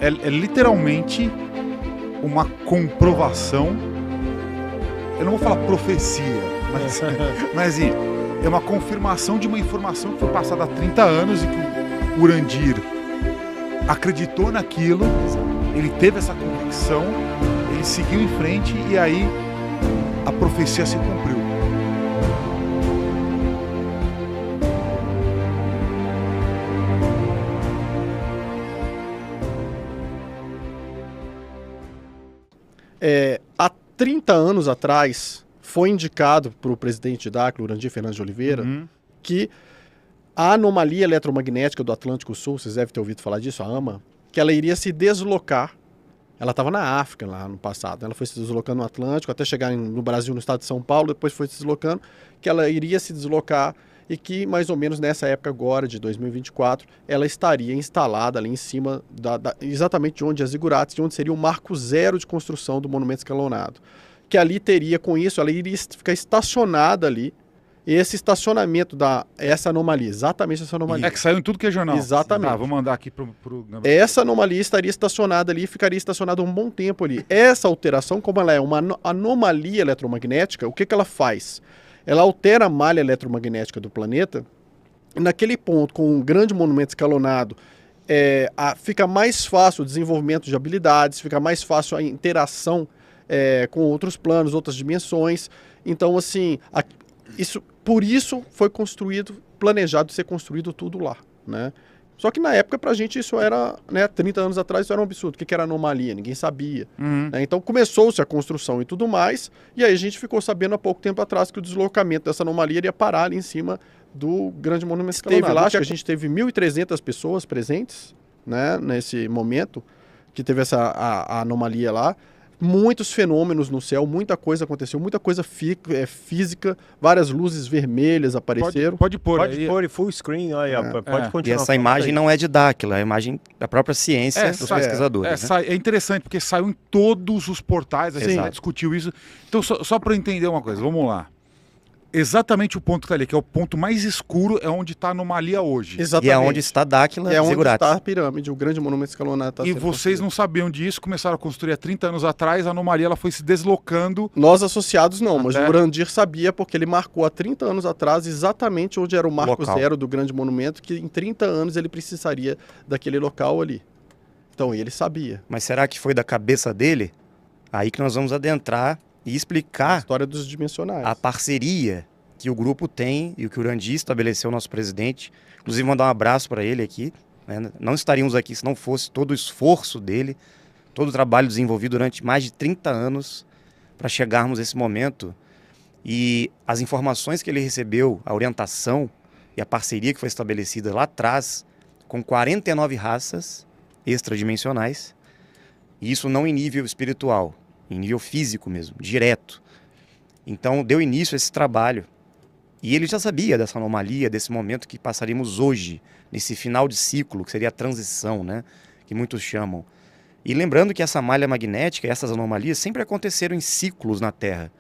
É literalmente uma comprovação. Eu não vou falar profecia, mas assim, é uma confirmação de uma informação que foi passada há 30 anos e que o Urandir acreditou naquilo, ele teve essa convicção, ele seguiu em frente e aí a profecia se cumpriu. Há 30 anos atrás, foi indicado para o presidente Dáquilo, Urandir Fernandes de Oliveira, que a anomalia eletromagnética do Atlântico Sul, vocês devem ter ouvido falar disso, a AMA, que ela iria se deslocar. Ela estava na África lá no passado, ela foi se deslocando no Atlântico até chegar no Brasil, no estado de São Paulo, depois foi se deslocando, que ela iria se deslocar e que mais ou menos nessa época agora, de 2024, ela estaria instalada ali em cima, exatamente de onde é Zigurates, de onde seria o marco zero de construção do monumento escalonado. Que ali teria, com isso, ela iria ficar estacionada ali, e esse estacionamento essa anomalia, exatamente essa anomalia. É que saiu em tudo que é jornal. Exatamente. Tá, vou mandar aqui pro... Essa anomalia estaria estacionada ali e ficaria estacionada um bom tempo ali. Essa alteração, como ela é uma anomalia eletromagnética, o que ela faz? Ela altera a malha eletromagnética do planeta, e naquele ponto, com um grande monumento escalonado, fica mais fácil o desenvolvimento de habilidades, fica mais fácil a interação com outros planos, outras dimensões. Então, assim, por isso foi planejado ser construído tudo lá, né? Só que na época, pra gente, isso era, 30 anos atrás, isso era um absurdo. O que era anomalia? Ninguém sabia. Né? Então começou-se a construção e tudo mais, e aí a gente ficou sabendo há pouco tempo atrás que o deslocamento dessa anomalia iria parar ali em cima do grande monumento escalonado. Lá, acho que a gente teve 1.300 pessoas presentes, né, nesse momento, que teve a anomalia lá. Muitos fenômenos no céu, muita coisa aconteceu, muita coisa física, várias luzes vermelhas apareceram. Pode pôr em full screen, olha, pode continuar. E essa imagem não é de Dáquilo, é a imagem da própria ciência dos pesquisadores. É interessante, porque saiu em todos os portais, a gente já discutiu isso. Então, só para entender uma coisa, vamos lá. Exatamente o ponto que está ali, que é o ponto mais escuro, é onde está a anomalia hoje. Exatamente. E é onde está Dáquilo, é onde Zigurates. está a pirâmide, o grande monumento escalonado. E vocês não sabiam disso, começaram a construir há 30 anos atrás, a anomalia ela foi se deslocando. Nós associados não, mas o Urandir sabia porque ele marcou há 30 anos atrás exatamente onde era o marco zero do grande monumento, que em 30 anos ele precisaria daquele local ali. Então ele sabia. Mas será que foi da cabeça dele? Aí que nós vamos adentrar e explicar a história dos dimensionais. A parceria que o grupo tem e o que o Urandir estabeleceu, nosso presidente. Inclusive, mandar um abraço para ele aqui. Né? Não estaríamos aqui se não fosse todo o esforço dele, todo o trabalho desenvolvido durante mais de 30 anos para chegarmos a esse momento. E as informações que ele recebeu, a orientação e a parceria que foi estabelecida lá atrás, com 49 raças extradimensionais, e isso não em nível espiritual, em nível físico mesmo, direto. Então deu início a esse trabalho. E ele já sabia dessa anomalia, desse momento que passaríamos hoje, nesse final de ciclo, que seria a transição, né? Que muitos chamam. E lembrando que essa malha magnética, essas anomalias, sempre aconteceram em ciclos na Terra.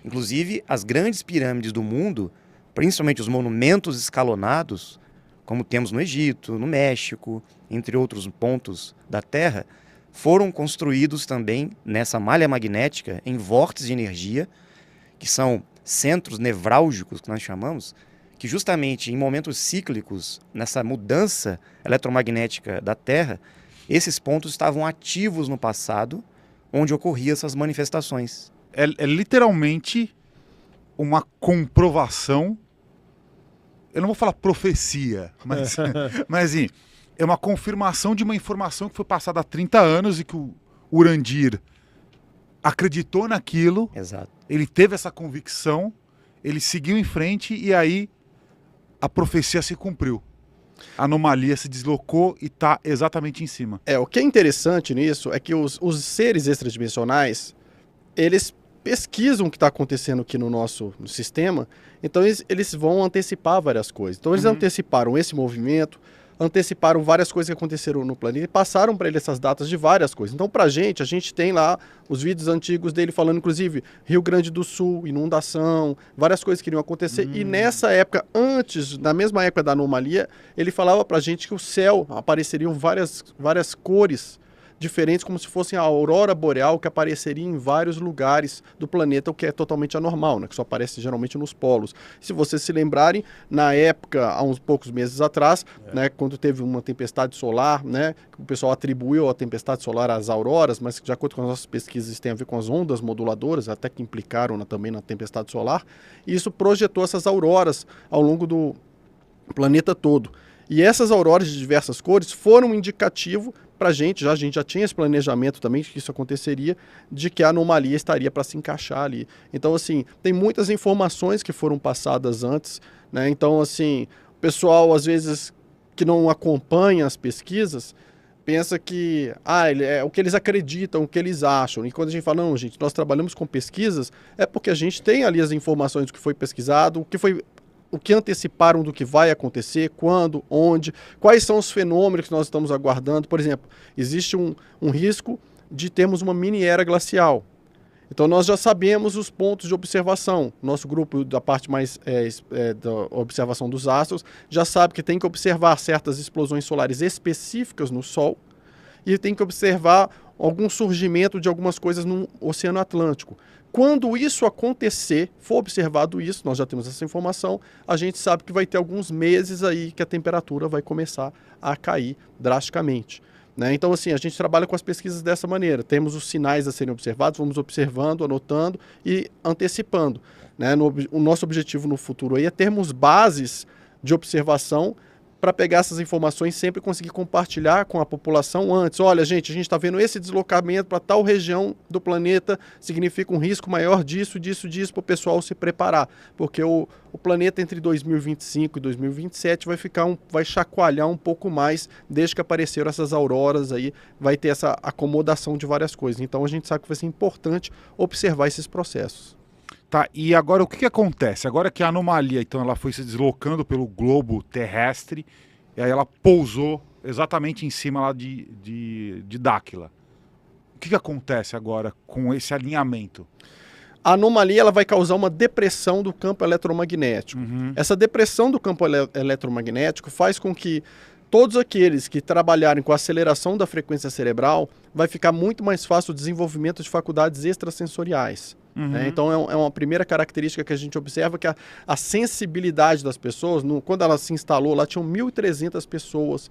Inclusive, as grandes pirâmides do mundo, principalmente os monumentos escalonados, como temos no Egito, no México, entre outros pontos da Terra, foram construídos também nessa malha magnética, em vórtices de energia, que são centros nevrálgicos, que nós chamamos, que justamente em momentos cíclicos, nessa mudança eletromagnética da Terra, esses pontos estavam ativos no passado, onde ocorriam essas manifestações. É literalmente uma comprovação, eu não vou falar profecia, mas assim, é uma confirmação de uma informação que foi passada há 30 anos e que o Urandir acreditou naquilo. Exato. Ele teve essa convicção, ele seguiu em frente e aí a profecia se cumpriu. A anomalia se deslocou e está exatamente em cima. O que é interessante nisso é que os seres extradimensionais, eles pesquisam o que está acontecendo aqui no nosso sistema, então eles vão antecipar várias coisas. Então eles anteciparam esse movimento, anteciparam várias coisas que aconteceram no planeta e passaram para ele essas datas de várias coisas. Então, para a gente tem lá os vídeos antigos dele falando, inclusive, Rio Grande do Sul, inundação, várias coisas que iriam acontecer. E nessa época, na mesma época da anomalia, ele falava para a gente que o céu apareceriam várias cores diferentes, como se fossem a aurora boreal que apareceria em vários lugares do planeta, o que é totalmente anormal, né? Que só aparece geralmente nos polos. Se vocês se lembrarem, na época, há uns poucos meses atrás, né, quando teve uma tempestade solar, né, o pessoal atribuiu a tempestade solar às auroras, mas de acordo com as nossas pesquisas, isso tem a ver com as ondas moduladoras, até que implicaram também na tempestade solar, e isso projetou essas auroras ao longo do planeta todo. E essas auroras de diversas cores foram um indicativo para a gente já tinha esse planejamento também, que isso aconteceria, de que a anomalia estaria para se encaixar ali. Então, assim, tem muitas informações que foram passadas antes, né? Então, assim, o pessoal, às vezes, que não acompanha as pesquisas, pensa que é o que eles acreditam, o que eles acham. E quando a gente fala, não, gente, nós trabalhamos com pesquisas, é porque a gente tem ali as informações do que foi pesquisado, o que anteciparam do que vai acontecer, quando, onde, quais são os fenômenos que nós estamos aguardando. Por exemplo, existe um risco de termos uma mini era glacial. Então nós já sabemos os pontos de observação. Nosso grupo da parte mais da observação dos astros já sabe que tem que observar certas explosões solares específicas no Sol e tem que observar algum surgimento de algumas coisas no Oceano Atlântico. Quando isso acontecer, for observado isso, nós já temos essa informação, a gente sabe que vai ter alguns meses aí que a temperatura vai começar a cair drasticamente. Né? Então, assim, a gente trabalha com as pesquisas dessa maneira. Temos os sinais a serem observados, vamos observando, anotando e antecipando. Né? O nosso objetivo no futuro aí é termos bases de observação para pegar essas informações e sempre conseguir compartilhar com a população antes. Olha, gente, a gente está vendo esse deslocamento para tal região do planeta, significa um risco maior disso, para o pessoal se preparar. Porque o planeta entre 2025 e 2027 vai chacoalhar um pouco mais, desde que apareceram essas auroras aí, vai ter essa acomodação de várias coisas. Então a gente sabe que vai ser importante observar esses processos. Tá, e agora o que acontece? Agora que a anomalia, então, ela foi se deslocando pelo globo terrestre, e aí ela pousou exatamente em cima lá de Dáquila. O que acontece agora com esse alinhamento? A anomalia ela vai causar uma depressão do campo eletromagnético. Essa depressão do campo eletromagnético faz com que todos aqueles que trabalharem com a aceleração da frequência cerebral vai ficar muito mais fácil o desenvolvimento de faculdades extrasensoriais. Então é uma primeira característica que a gente observa, que a sensibilidade das pessoas, quando ela se instalou, lá tinham 1.300 pessoas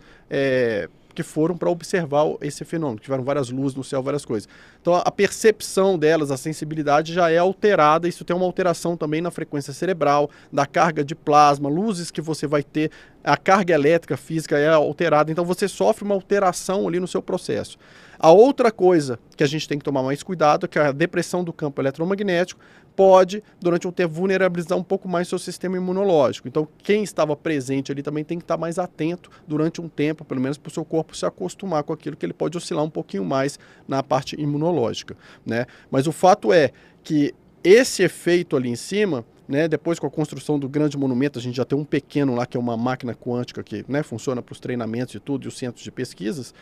que foram para observar esse fenômeno, tiveram várias luzes no céu, várias coisas. Então a percepção delas, a sensibilidade já é alterada, isso tem uma alteração também na frequência cerebral, da carga de plasma, luzes que você vai ter, a carga elétrica física é alterada, então você sofre uma alteração ali no seu processo. A outra coisa que a gente tem que tomar mais cuidado é que a depressão do campo eletromagnético pode, durante um tempo, vulnerabilizar um pouco mais o seu sistema imunológico. Então, quem estava presente ali também tem que estar mais atento durante um tempo, pelo menos para o seu corpo se acostumar com aquilo, que ele pode oscilar um pouquinho mais na parte imunológica, né? Mas o fato é que esse efeito ali em cima, né, depois com a construção do grande monumento, a gente já tem um pequeno lá, que é uma máquina quântica que, né, funciona para os treinamentos e tudo, e os centros de pesquisas,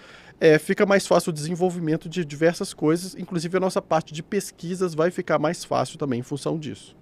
fica mais fácil o desenvolvimento de diversas coisas, inclusive a nossa parte de pesquisas vai ficar mais fácil também em função disso.